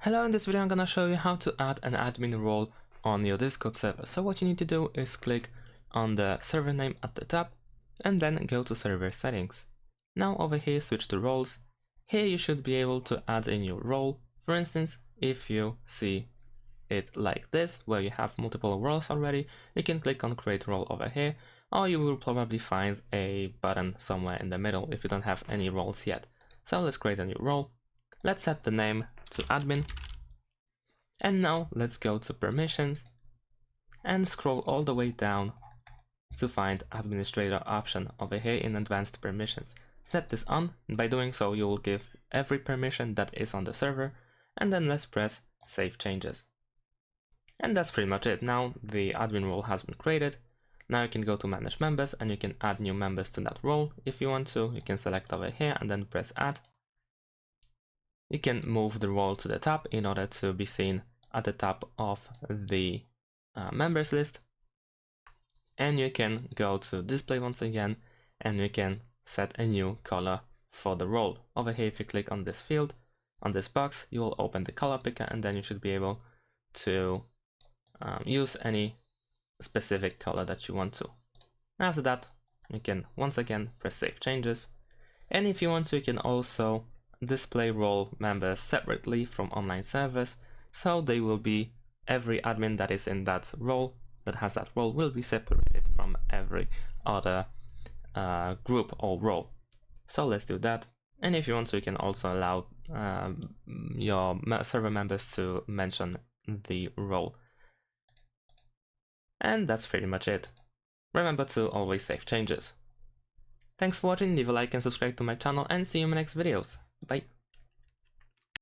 Hello, in this video I'm gonna show you how to add an admin role on your Discord server. So what you need to do is click on the server name at the top and then go to server settings. Now over here switch to roles. Here you should be able to add a new role. For instance, if you see it like this, where you have multiple roles already, you can click on create role over here, or you will probably find a button somewhere in the middle if you don't have any roles yet. So let's create a new role. Let's set the name to admin. And now let's go to permissions and scroll all the way down to find administrator option over here in advanced permissions. Set this on, and by doing so you will give every permission that is on the server, and then let's press save changes. And that's pretty much it. Now the admin role has been created. Now you can go to manage members and you can add new members to that role. If you want to, you can select over here and then press add. You can move the role to the top in order to be seen at the top of the members list. And you can go to display once again and you can set a new color for the role. Over here, if you click on this field, on this box, you will open the color picker and then you should be able to use any specific color that you want to. After that, you can once again press save changes. And if you want to, you can also display role members separately from online servers, so they will be, every admin that is in that role, that has that role, will be separated from every other group or role. So let's do that. And if you want to, you can also allow your server members to mention the role. And that's pretty much it. Remember to always save changes. Thanks for watching, leave a like and subscribe to my channel, and see you in my next videos. Bye.